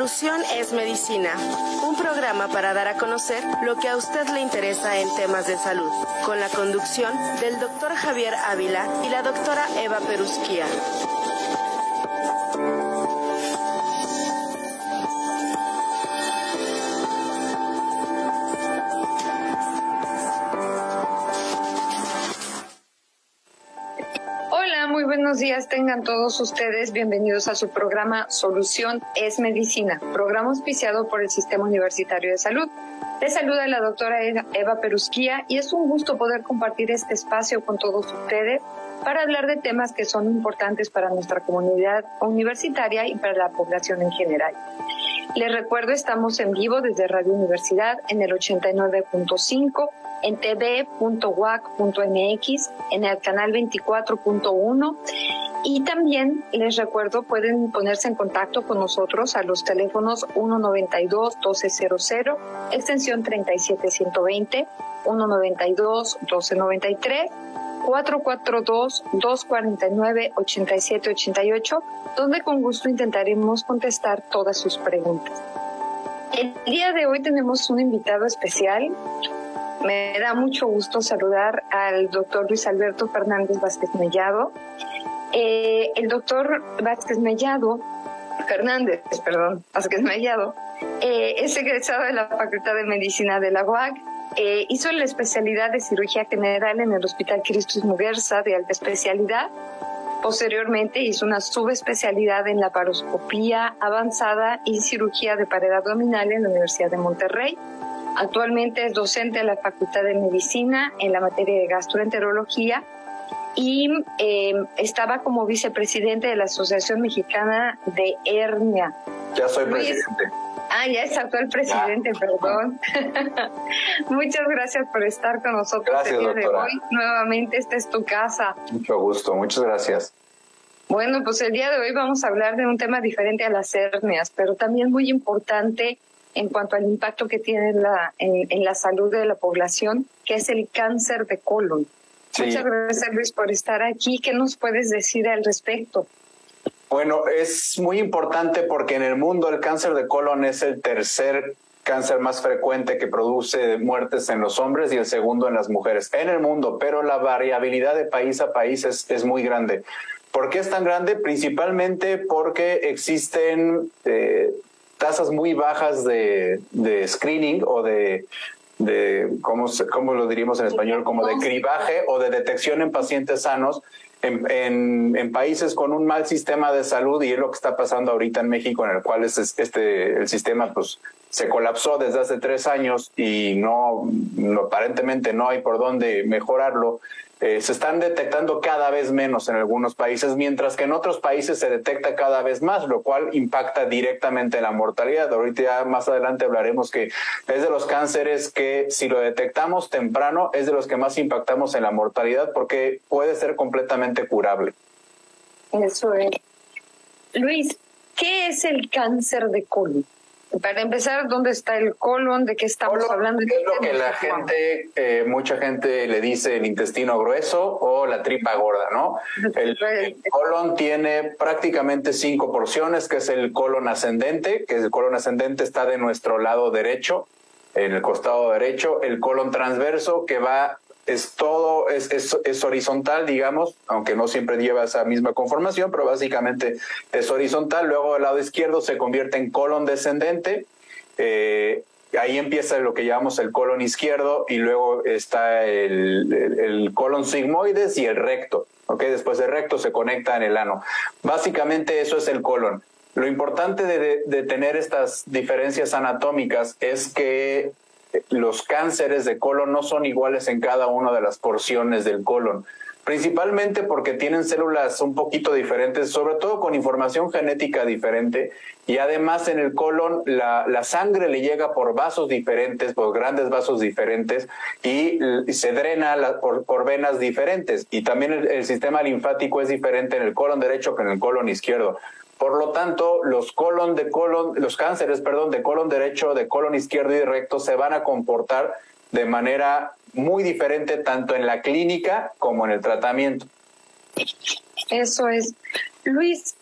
Solución es Medicina, un programa para dar a conocer lo que a usted le interesa en temas de salud, con la conducción del doctor Javier Ávila y la doctora Eva Perusquía. Muy buenos días, tengan todos ustedes bienvenidos a su programa Solución es Medicina, programa auspiciado por el Sistema Universitario de Salud. Les saluda la doctora Eva Perusquía y es un gusto poder compartir este espacio con todos ustedes para hablar de temas que son importantes para nuestra comunidad universitaria y para la población en general. Les recuerdo, estamos en vivo desde Radio Universidad en el 89.5, en tv.uac.mx, en el canal 24.1 y también les recuerdo, pueden ponerse en contacto con nosotros a los teléfonos 192-1200, extensión 37120, 192-1293, 442-249-8788, donde con gusto intentaremos contestar todas sus preguntas. El día de hoy tenemos un invitado especial. Me da mucho gusto saludar al doctor Luis Alberto Fernández Vázquez Mellado. El doctor Vázquez Mellado es egresado de la Facultad de Medicina de la UAC. Hizo la especialidad de cirugía general en el Hospital Christus Muguerza de alta especialidad. Posteriormente hizo una subespecialidad en laparoscopía avanzada y cirugía de pared abdominal en la Universidad de Monterrey. Actualmente es docente de la Facultad de Medicina en la materia de gastroenterología y estaba como vicepresidente de la Asociación Mexicana de Hernia. Ya soy presidente. Ya es actual presidente, ya. Perdón. Muchas gracias por estar con nosotros. Gracias, el día doctora. de hoy. Nuevamente, esta es tu casa. Mucho gusto, muchas gracias. Bueno, pues el día de hoy vamos a hablar de un tema diferente a las hernias, pero también muy importante en cuanto al impacto que tiene en la salud de la población, que es el cáncer de colon. Sí. Muchas gracias, Luis, por estar aquí. ¿Qué nos puedes decir al respecto? Bueno, es muy importante porque en el mundo el cáncer de colon es el tercer cáncer más frecuente que produce muertes en los hombres y el segundo en las mujeres en el mundo, pero la variabilidad de país a país es muy grande. ¿Por qué es tan grande? Principalmente porque existen tasas muy bajas de screening o de ¿cómo lo diríamos en español? Como de cribaje o de detección en pacientes sanos en países con un mal sistema de salud, y es lo que está pasando ahorita en México, en el cual el sistema pues se colapsó desde hace 3 años y no aparentemente no hay por dónde mejorarlo. Se están detectando cada vez menos en algunos países, mientras que en otros países se detecta cada vez más, lo cual impacta directamente en la mortalidad. Ahorita ya más adelante hablaremos que es de los cánceres que, si lo detectamos temprano, es de los que más impactamos en la mortalidad porque puede ser completamente curable. Eso es. Luis, ¿qué es el cáncer de colon? Para empezar, ¿dónde está el colon? ¿De qué estamos hablando? Es lo que la gente, mucha gente le dice el intestino grueso o la tripa gorda, ¿no? El colon tiene prácticamente 5 porciones, que es el colon ascendente, que el colon ascendente está de nuestro lado derecho, en el costado derecho. El colon transverso, que es horizontal, digamos, aunque no siempre lleva esa misma conformación, pero básicamente es horizontal. Luego del lado izquierdo se convierte en colon descendente. Ahí empieza lo que llamamos el colon izquierdo, y luego está el colon sigmoides y el recto. ¿Okay? Después del recto se conecta en el ano. Básicamente eso es el colon. Lo importante de tener estas diferencias anatómicas es que los cánceres de colon no son iguales en cada una de las porciones del colon, principalmente porque tienen células un poquito diferentes, sobre todo con información genética diferente, y además en el colon la sangre le llega por vasos diferentes, por grandes vasos diferentes, y se drena por venas diferentes, y también el sistema linfático es diferente en el colon derecho que en el colon izquierdo. Por lo tanto, los cánceres de colon derecho, de colon izquierdo y de recto se van a comportar de manera muy diferente tanto en la clínica como en el tratamiento. Eso es. Luis,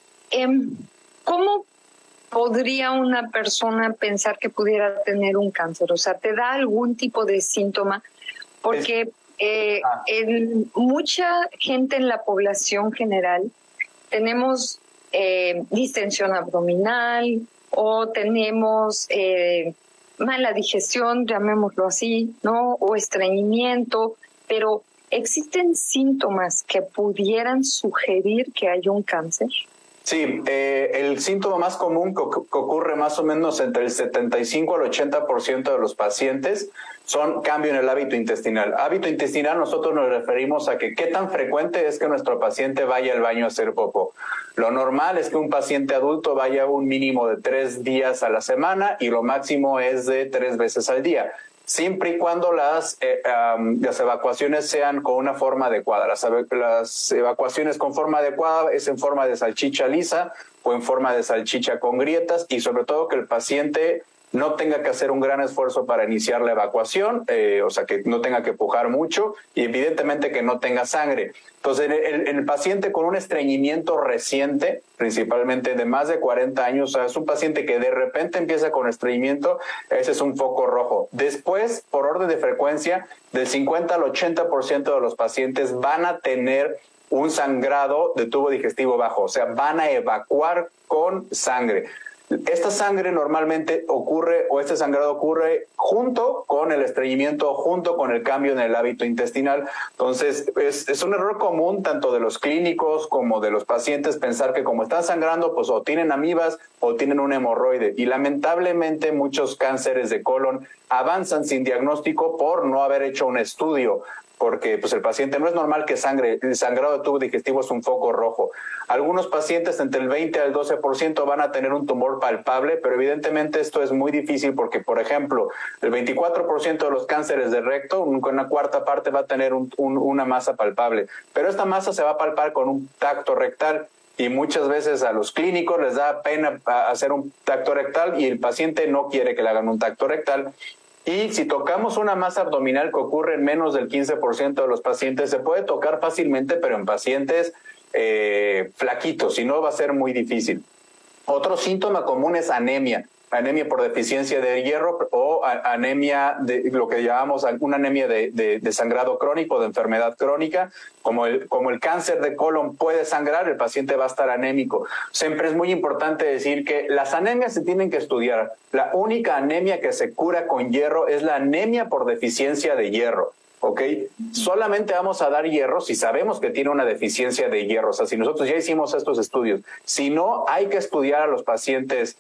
¿cómo podría una persona pensar que pudiera tener un cáncer? O sea, ¿te da algún tipo de síntoma? Porque mucha gente en la población general tenemos distensión abdominal o tenemos mala digestión, llamémoslo así, ¿no? O estreñimiento, pero ¿existen síntomas que pudieran sugerir que hay un cáncer? Sí, el síntoma más común que ocurre más o menos entre el 75 al 80% de los pacientes son cambio en el hábito intestinal. Hábito intestinal nosotros nos referimos a que qué tan frecuente es que nuestro paciente vaya al baño a hacer popó. Lo normal es que un paciente adulto vaya un mínimo de 3 días a la semana y lo máximo es de 3 veces al día, siempre y cuando las evacuaciones sean con una forma adecuada. Las evacuaciones con forma adecuada es en forma de salchicha lisa o en forma de salchicha con grietas, y sobre todo que el paciente no tenga que hacer un gran esfuerzo para iniciar la evacuación, o sea, que no tenga que pujar mucho y evidentemente que no tenga sangre. Entonces, el paciente con un estreñimiento reciente, principalmente de más de 40 años, o sea, es un paciente que de repente empieza con estreñimiento, ese es un foco rojo. Después, por orden de frecuencia, del 50 al 80% de los pacientes van a tener un sangrado de tubo digestivo bajo, o sea, van a evacuar con sangre. Esta sangre normalmente ocurre, o este sangrado ocurre junto con el estreñimiento, junto con el cambio en el hábito intestinal. Entonces, es un error común tanto de los clínicos como de los pacientes pensar que como están sangrando, pues o tienen amibas o tienen un hemorroide. Y lamentablemente muchos cánceres de colon avanzan sin diagnóstico por no haber hecho un estudio, porque pues el paciente no es normal que sangre. El sangrado de tubo digestivo es un foco rojo. Algunos pacientes entre el 20 al 12% van a tener un tumor palpable, pero evidentemente esto es muy difícil porque, por ejemplo, el 24% de los cánceres de recto, una cuarta parte va a tener una masa palpable, pero esta masa se va a palpar con un tacto rectal. Y muchas veces a los clínicos les da pena hacer un tacto rectal y el paciente no quiere que le hagan un tacto rectal. Y si tocamos una masa abdominal, que ocurre en menos del 15% de los pacientes, se puede tocar fácilmente, pero en pacientes flaquitos, si no va a ser muy difícil. Otro síntoma común es anemia. Anemia por deficiencia de hierro o anemia de lo que llamamos una anemia de sangrado crónico, de enfermedad crónica. Como el cáncer de colon puede sangrar, el paciente va a estar anémico. Siempre es muy importante decir que las anemias se tienen que estudiar. La única anemia que se cura con hierro es la anemia por deficiencia de hierro. ¿Ok? Solamente vamos a dar hierro si sabemos que tiene una deficiencia de hierro. O sea, si nosotros ya hicimos estos estudios. Si no, hay que estudiar a los pacientes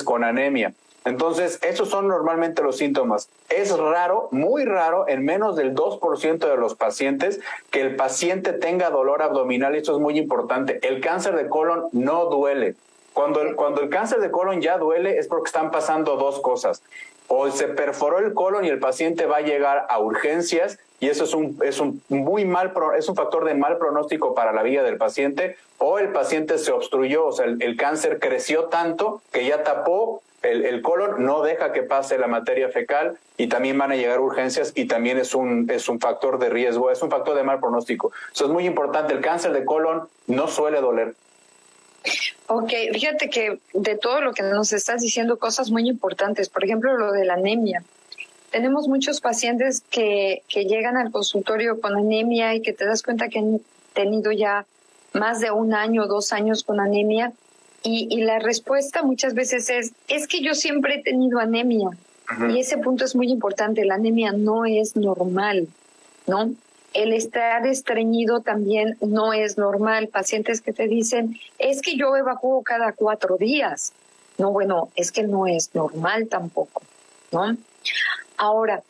con anemia. Entonces, esos son normalmente los síntomas. Es raro, muy raro, en menos del 2% de los pacientes que el paciente tenga dolor abdominal. Y esto es muy importante. El cáncer de colon no duele. Cuando el cáncer de colon ya duele es porque están pasando dos cosas. O se perforó el colon y el paciente va a llegar a urgencias, y eso es un factor de mal pronóstico para la vida del paciente, o el paciente se obstruyó, o sea, el cáncer creció tanto que ya tapó el colon, no deja que pase la materia fecal, y también van a llegar urgencias, y también es un factor de riesgo, es un factor de mal pronóstico. Eso es muy importante. El cáncer de colon no suele doler. Ok, fíjate que de todo lo que nos estás diciendo, cosas muy importantes, por ejemplo, lo de la anemia. Tenemos muchos pacientes que llegan al consultorio con anemia y que te das cuenta que han tenido ya más de 1 año, 2 años con anemia, y la respuesta muchas veces es que yo siempre he tenido anemia. Uh-huh. Y ese punto es muy importante, la anemia no es normal, ¿no? El estar estreñido también no es normal. Pacientes que te dicen, es que yo evacúo cada 4 días. No, bueno, es que no es normal tampoco, ¿no? Ahora,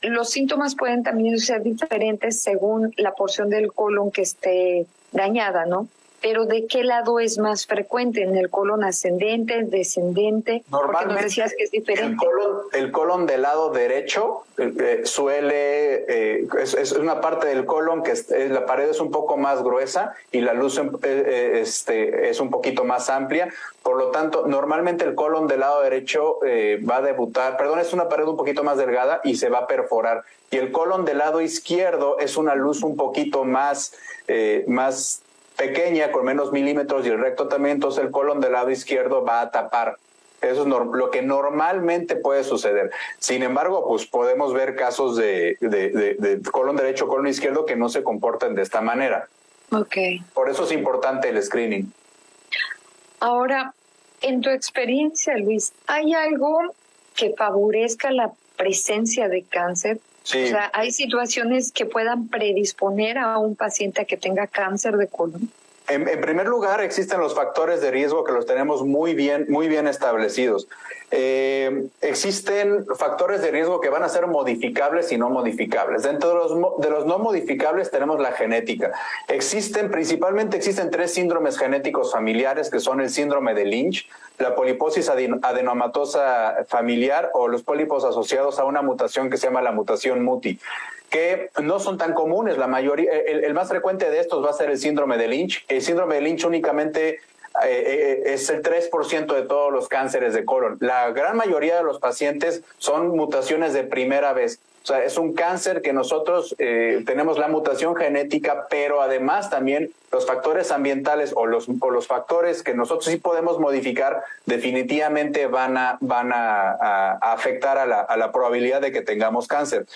los síntomas pueden también ser diferentes según la porción del colon que esté dañada, ¿no? Pero ¿de qué lado es más frecuente? ¿En el colon ascendente, descendente? Porque nos decías que es diferente. El colon del lado derecho es una parte del colon que la pared es un poco más gruesa y la luz es un poquito más amplia. Por lo tanto, normalmente el colon del lado derecho va a debutar, es una pared un poquito más delgada y se va a perforar. Y el colon del lado izquierdo es una luz un poquito más pequeña, con menos milímetros, y el recto también, entonces el colon del lado izquierdo va a tapar. Eso es lo que normalmente puede suceder. Sin embargo, pues podemos ver casos de colon derecho, colon izquierdo que no se comportan de esta manera. Okay. Por eso es importante el screening. Ahora, en tu experiencia, Luis, ¿hay algo que favorezca la presencia de cáncer? Sí. O sea, ¿hay situaciones que puedan predisponer a un paciente a que tenga cáncer de colon? En primer lugar, existen los factores de riesgo que los tenemos muy bien establecidos. Existen factores de riesgo que van a ser modificables y no modificables. Dentro de los no modificables tenemos la genética. Principalmente existen 3 síndromes genéticos familiares, que son el síndrome de Lynch, la poliposis adenomatosa familiar, o los pólipos asociados a una mutación que se llama la mutación MUTI, que no son tan comunes. La mayoría, el más frecuente de estos va a ser el síndrome de Lynch. El síndrome de Lynch únicamente es el 3% de todos los cánceres de colon. La gran mayoría de los pacientes son mutaciones de primera vez. O sea, es un cáncer que nosotros tenemos la mutación genética, pero además también los factores ambientales o los factores que nosotros sí podemos modificar definitivamente van a afectar a la probabilidad de que tengamos cáncer.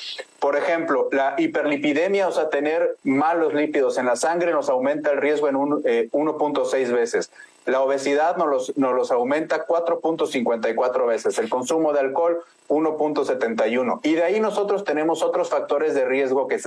Por ejemplo, la hiperlipidemia, o sea, tener malos lípidos en la sangre, nos aumenta el riesgo en 1.6 veces. La obesidad nos los aumenta 4.54 veces. El consumo de alcohol, 1.71. Y de ahí nosotros tenemos otros factores de riesgo que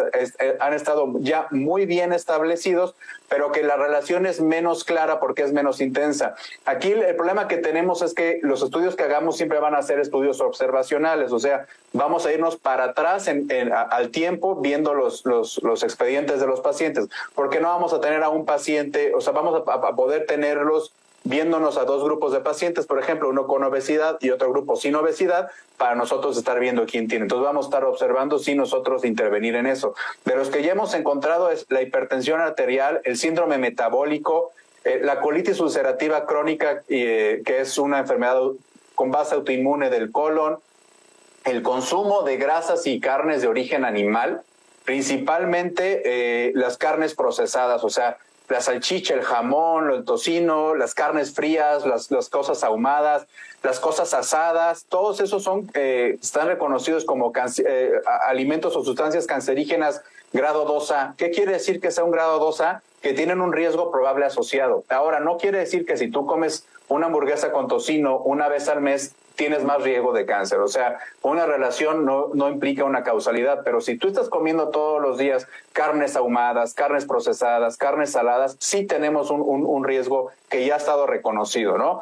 han estado ya muy bien establecidos, pero que la relación es menos clara porque es menos intensa. Aquí el problema que tenemos es que los estudios que hagamos siempre van a ser estudios observacionales, o sea, vamos a irnos para atrás al tiempo viendo los expedientes de los pacientes, porque no vamos a tener a un paciente, o sea, vamos a poder tenerlos viéndonos a 2 grupos de pacientes, por ejemplo, uno con obesidad y otro grupo sin obesidad, para nosotros estar viendo quién tiene. Entonces vamos a estar observando sin nosotros intervenir en eso. De los que ya hemos encontrado es la hipertensión arterial, el síndrome metabólico, la colitis ulcerativa crónica, que es una enfermedad con base autoinmune del colon, el consumo de grasas y carnes de origen animal, principalmente las carnes procesadas, o sea, la salchicha, el jamón, el tocino, las carnes frías, las cosas ahumadas, las cosas asadas, todos esos están reconocidos como alimentos o sustancias cancerígenas grado 2A. ¿Qué quiere decir que sea un grado 2A? Que tienen un riesgo probable asociado. Ahora, no quiere decir que si tú comes una hamburguesa con tocino una vez al mes, tienes más riesgo de cáncer. O sea, una relación no implica una causalidad, pero si tú estás comiendo todos los días carnes ahumadas, carnes procesadas, carnes saladas, sí tenemos un riesgo que ya ha estado reconocido, ¿no?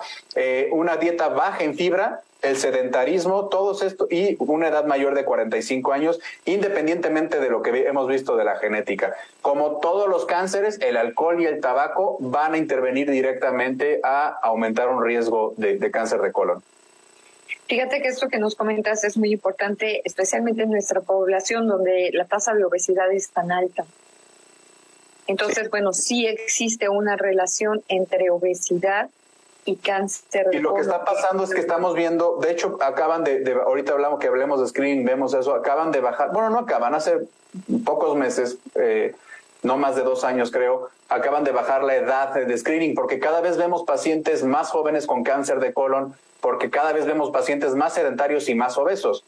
Una dieta baja en fibra, el sedentarismo, todo esto, y una edad mayor de 45 años, independientemente de lo que hemos visto de la genética. Como todos los cánceres, el alcohol y el tabaco van a intervenir directamente a aumentar un riesgo de cáncer de colon. Fíjate que esto que nos comentas es muy importante, especialmente en nuestra población donde la tasa de obesidad es tan alta. Entonces, bueno, sí existe una relación entre obesidad y cáncer de colon. Y lo que está pasando es que estamos viendo, de hecho, ahorita hablemos de screening, vemos eso, acaban de bajar, bueno, no acaban, hace pocos meses, no más de 2 años creo, acaban de bajar la edad de screening, porque cada vez vemos pacientes más jóvenes con cáncer de colon, porque cada vez vemos pacientes más sedentarios y más obesos.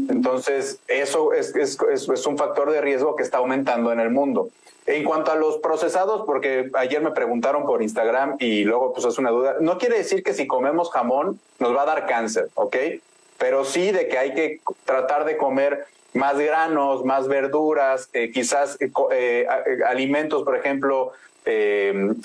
Entonces, eso es un factor de riesgo que está aumentando en el mundo. En cuanto a los procesados, porque ayer me preguntaron por Instagram y luego pues es una duda, no quiere decir que si comemos jamón nos va a dar cáncer, ¿ok? Pero sí de que hay que tratar de comer más granos, más verduras, quizás alimentos, por ejemplo,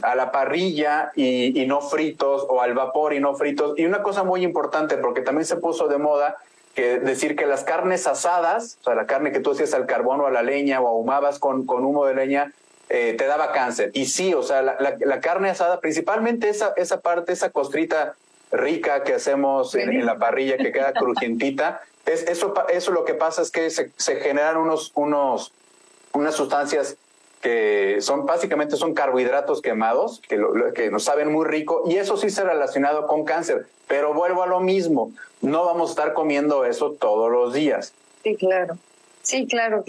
a la parrilla y no fritos, o al vapor y no fritos. Y una cosa muy importante, porque también se puso de moda decir que las carnes asadas, o sea, la carne que tú hacías al carbón o a la leña o ahumabas con humo de leña, te daba cáncer. Y sí, o sea, la carne asada, principalmente esa parte, esa costrita rica que hacemos en la parrilla, que queda crujientita, eso lo que pasa es que se generan unas sustancias que básicamente son carbohidratos quemados, que nos saben muy rico, y eso sí se ha relacionado con cáncer. Pero vuelvo a lo mismo, no vamos a estar comiendo eso todos los días. Sí, claro. Sí, claro.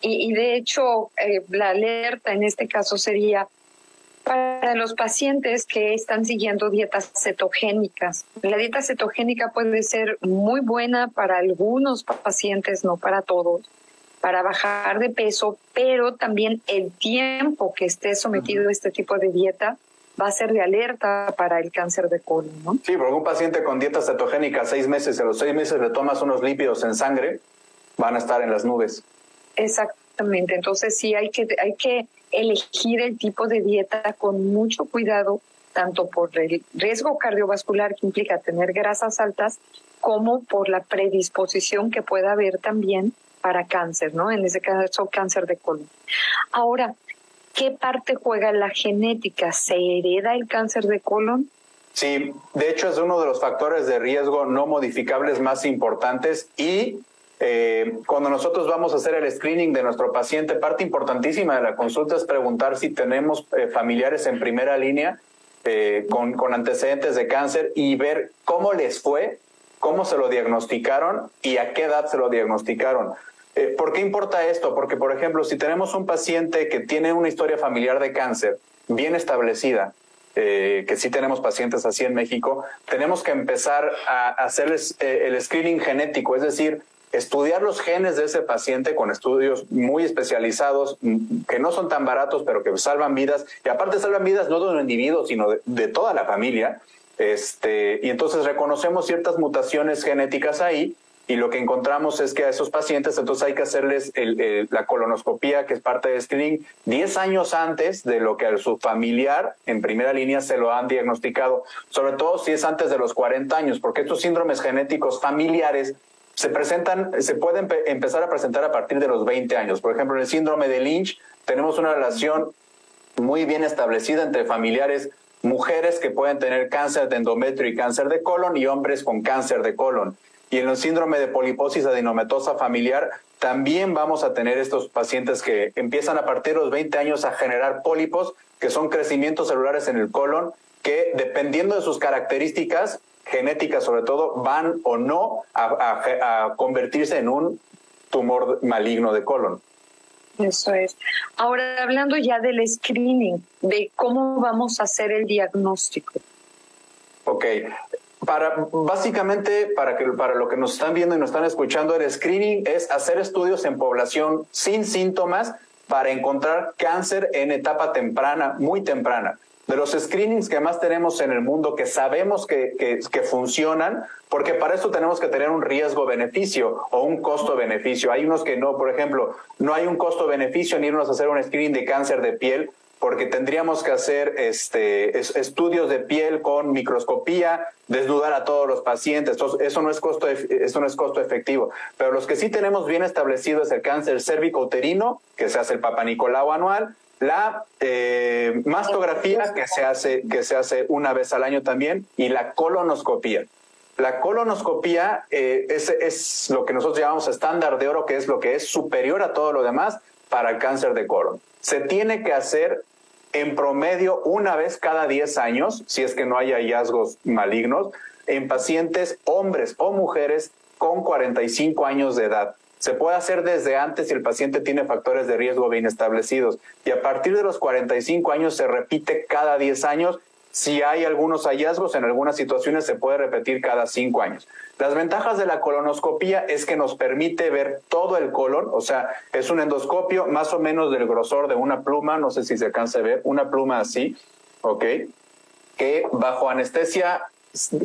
Y de hecho, la alerta en este caso sería, Para los pacientes que están siguiendo dietas cetogénicas, la dieta cetogénica puede ser muy buena para algunos pacientes, no para todos, para bajar de peso, pero también el tiempo que esté sometido a este tipo de dieta va a ser de alerta para el cáncer de colon, ¿no? Sí, porque un paciente con dieta cetogénica 6 meses, a los 6 meses le tomas unos lípidos en sangre, van a estar en las nubes. Exactamente, entonces sí hay que elegir el tipo de dieta con mucho cuidado, tanto por el riesgo cardiovascular que implica tener grasas altas, como por la predisposición que pueda haber también para cáncer, ¿no? En ese caso, cáncer de colon. Ahora, ¿qué parte juega la genética? ¿Se hereda el cáncer de colon? Sí, de hecho es uno de los factores de riesgo no modificables más importantes y cuando nosotros vamos a hacer el screening de nuestro paciente, parte importantísima de la consulta es preguntar si tenemos familiares en primera línea con antecedentes de cáncer y ver cómo les fue, cómo se lo diagnosticaron y a qué edad se lo diagnosticaron. ¿Por qué importa esto? Porque, por ejemplo, si tenemos un paciente que tiene una historia familiar de cáncer bien establecida, que sí tenemos pacientes así en México, tenemos que empezar a hacerles el screening genético, es decir, estudiar los genes de ese paciente con estudios muy especializados que no son tan baratos, pero que salvan vidas. Y aparte salvan vidas no de un individuo, sino de toda la familia. Y entonces reconocemos ciertas mutaciones genéticas ahí y lo que encontramos es que a esos pacientes entonces hay que hacerles la colonoscopía, que es parte del screening, 10 años antes de lo que a su familiar en primera línea se lo han diagnosticado, sobre todo si es antes de los 40 años, porque estos síndromes genéticos familiares se pueden empezar a presentar a partir de los 20 años. Por ejemplo, en el síndrome de Lynch tenemos una relación muy bien establecida entre familiares, mujeres que pueden tener cáncer de endometrio y cáncer de colon y hombres con cáncer de colon. Y en el síndrome de poliposis adenomatosa familiar también vamos a tener estos pacientes que empiezan a partir de los 20 años a generar pólipos, que son crecimientos celulares en el colon, que dependiendo de sus características genéticas sobre todo, van o no a convertirse en un tumor maligno de colon. Eso es. Ahora, hablando ya del screening, de cómo vamos a hacer el diagnóstico. Ok. Básicamente, para lo que nos están viendo y nos están escuchando, el screening es hacer estudios en población sin síntomas para encontrar cáncer en etapa temprana, muy temprana. De los screenings que más tenemos en el mundo, que sabemos que funcionan, porque para eso tenemos que tener un riesgo-beneficio o un costo-beneficio. Hay unos que no, por ejemplo, no hay un costo-beneficio en irnos a hacer un screening de cáncer de piel, porque tendríamos que hacer estudios de piel con microscopía, desnudar a todos los pacientes. Entonces, eso no es costo efectivo. Pero los que sí tenemos bien establecido es el cáncer cérvico-uterino, que se hace el Papa Nicolau anual, la mastografía que se hace una vez al año también, y la colonoscopía. La colonoscopía es lo que nosotros llamamos estándar de oro, que es lo que es superior a todo lo demás para el cáncer de colon. Se tiene que hacer en promedio una vez cada 10 años, si es que no hay hallazgos malignos, en pacientes hombres o mujeres con 45 años de edad. Se puede hacer desde antes si el paciente tiene factores de riesgo bien establecidos. Y a partir de los 45 años se repite cada 10 años. Si hay algunos hallazgos, en algunas situaciones se puede repetir cada 5 años. Las ventajas de la colonoscopía es que nos permite ver todo el colon, o sea, es un endoscopio más o menos del grosor de una pluma, no sé si se alcanza a ver, una pluma así, ¿ok? Que bajo anestesia,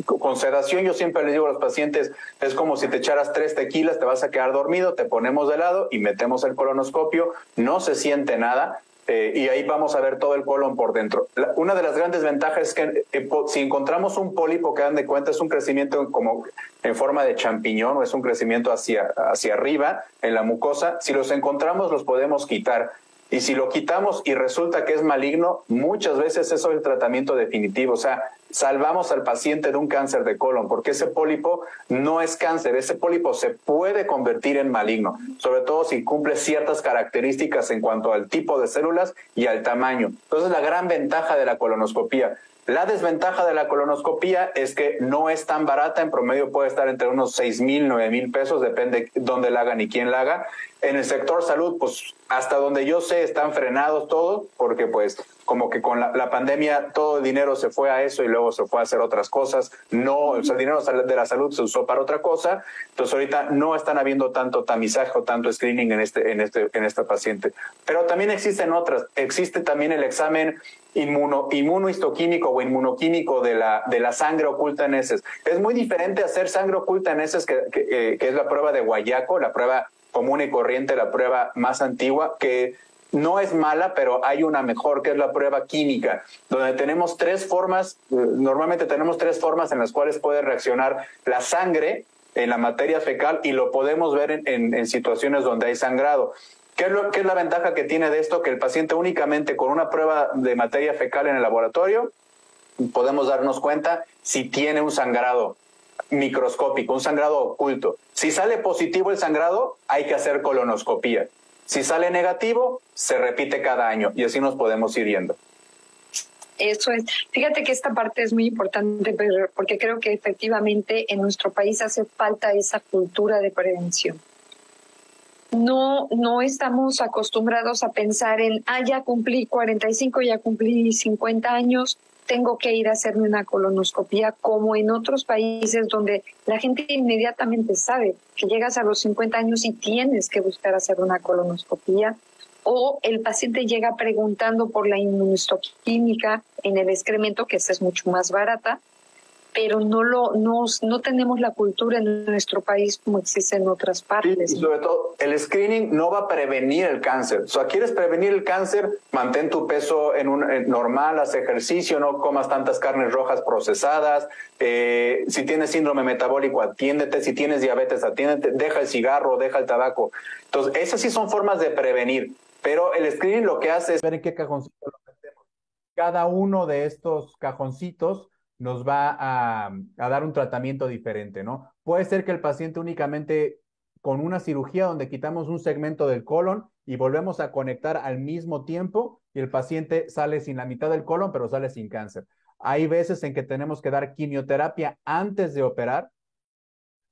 con sedación, yo siempre les digo a los pacientes, es como si te echaras 3 tequilas, te vas a quedar dormido, te ponemos de lado y metemos el colonoscopio, no se siente nada. Y ahí vamos a ver todo el colon por dentro. Una de las grandes ventajas es que si encontramos un pólipo, que dan de cuenta, es un crecimiento como en forma de champiñón o es un crecimiento hacia arriba en la mucosa, si los encontramos los podemos quitar. Y si lo quitamos y resulta que es maligno, muchas veces eso es el tratamiento definitivo. O sea, salvamos al paciente de un cáncer de colon, porque ese pólipo no es cáncer. Ese pólipo se puede convertir en maligno, sobre todo si cumple ciertas características en cuanto al tipo de células y al tamaño. Entonces, la gran ventaja de la colonoscopía. La desventaja de la colonoscopía es que no es tan barata, en promedio puede estar entre unos 6,000, 9,000 pesos, depende dónde la hagan y quién la haga. En el sector salud, pues hasta donde yo sé están frenados todos, porque pues como que con la pandemia todo el dinero se fue a eso y luego se fue a hacer otras cosas. No, o sea, el dinero de la salud se usó para otra cosa. Entonces ahorita no están habiendo tanto tamizaje o tanto screening en esta paciente. Pero también existen otras. Existe también el examen inmunohistoquímico o inmunoquímico de la sangre oculta en heces. Es muy diferente hacer sangre oculta en heces que es la prueba de Guayaco, la prueba común y corriente, la prueba más antigua, que no es mala, pero hay una mejor, que es la prueba química, donde tenemos tres formas, normalmente tenemos tres formas en las cuales puede reaccionar la sangre en la materia fecal y lo podemos ver en situaciones donde hay sangrado. ¿Qué es la ventaja que tiene de esto? Que el paciente únicamente con una prueba de materia fecal en el laboratorio podemos darnos cuenta si tiene un sangrado microscópico, un sangrado oculto. Si sale positivo el sangrado, hay que hacer colonoscopía. Si sale negativo, se repite cada año y así nos podemos ir yendo. Eso es. Fíjate que esta parte es muy importante porque creo que efectivamente en nuestro país hace falta esa cultura de prevención. No estamos acostumbrados a pensar en, ya cumplí 45, ya cumplí 50 años, tengo que ir a hacerme una colonoscopía, como en otros países donde la gente inmediatamente sabe que llegas a los 50 años y tienes que buscar hacer una colonoscopía, o el paciente llega preguntando por la inmunohistoquímica en el excremento, que esa es mucho más barata, pero no tenemos la cultura en nuestro país como existe en otras partes. Sí, y sobre todo, el screening no va a prevenir el cáncer. O sea, ¿quieres prevenir el cáncer? Mantén tu peso en normal, haz ejercicio, no comas tantas carnes rojas procesadas. Si tienes síndrome metabólico, atiéndete. Si tienes diabetes, atiéndete. Deja el cigarro, deja el tabaco. Entonces, esas sí son formas de prevenir. Pero el screening lo que hace es ver en qué cajoncito lo metemos. Cada uno de estos cajoncitos nos va a dar un tratamiento diferente, ¿no? Puede ser que el paciente únicamente con una cirugía donde quitamos un segmento del colon y volvemos a conectar al mismo tiempo y el paciente sale sin la mitad del colon, pero sale sin cáncer. Hay veces en que tenemos que dar quimioterapia antes de operar.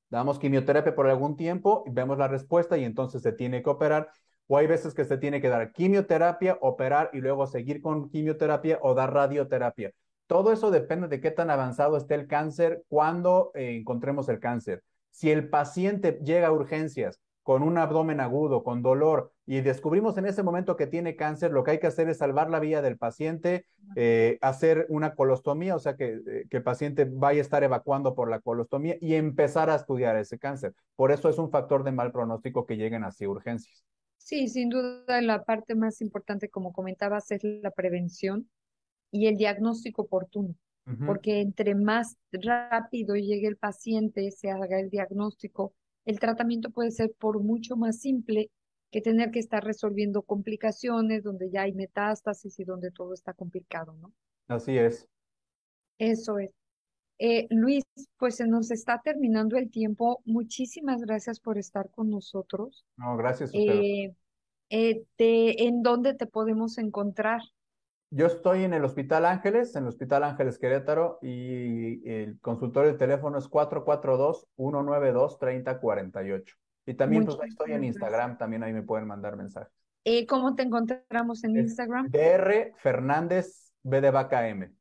Damos quimioterapia por algún tiempo, vemos la respuesta y entonces se tiene que operar. O hay veces que se tiene que dar quimioterapia, operar y luego seguir con quimioterapia o dar radioterapia. Todo eso depende de qué tan avanzado esté el cáncer cuando encontremos el cáncer. Si el paciente llega a urgencias con un abdomen agudo, con dolor, y descubrimos en ese momento que tiene cáncer, lo que hay que hacer es salvar la vida del paciente, hacer una colostomía, o sea que el paciente vaya a estar evacuando por la colostomía y empezar a estudiar ese cáncer. Por eso es un factor de mal pronóstico que lleguen así a urgencias. Sí, sin duda la parte más importante, como comentabas, es la prevención y el diagnóstico oportuno, porque entre más rápido llegue el paciente, se haga el diagnóstico, el tratamiento puede ser por mucho más simple que tener que estar resolviendo complicaciones donde ya hay metástasis y donde todo está complicado, ¿no? Así es. Eso es. Luis, pues se nos está terminando el tiempo. Muchísimas gracias por estar con nosotros. No, gracias a usted. ¿En dónde te podemos encontrar? Yo estoy en el Hospital Ángeles, Querétaro, y el consultorio de teléfono es 442-192-3048. Y también pues ahí estoy en Instagram, también ahí me pueden mandar mensajes. ¿Cómo te encontramos en Instagram? DR Fernández B de Vaca M.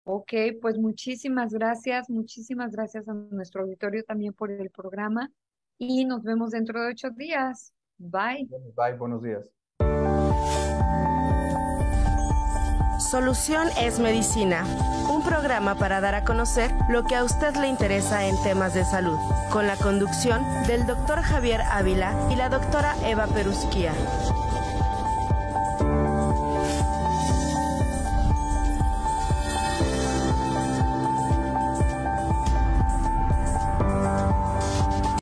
Ok, pues muchísimas gracias a nuestro auditorio también por el programa y nos vemos dentro de 8 días. Bye. Bye, buenos días. Solución es Medicina, un programa para dar a conocer lo que a usted le interesa en temas de salud, con la conducción del Dr. Javier Ávila y la doctora Eva Perusquía.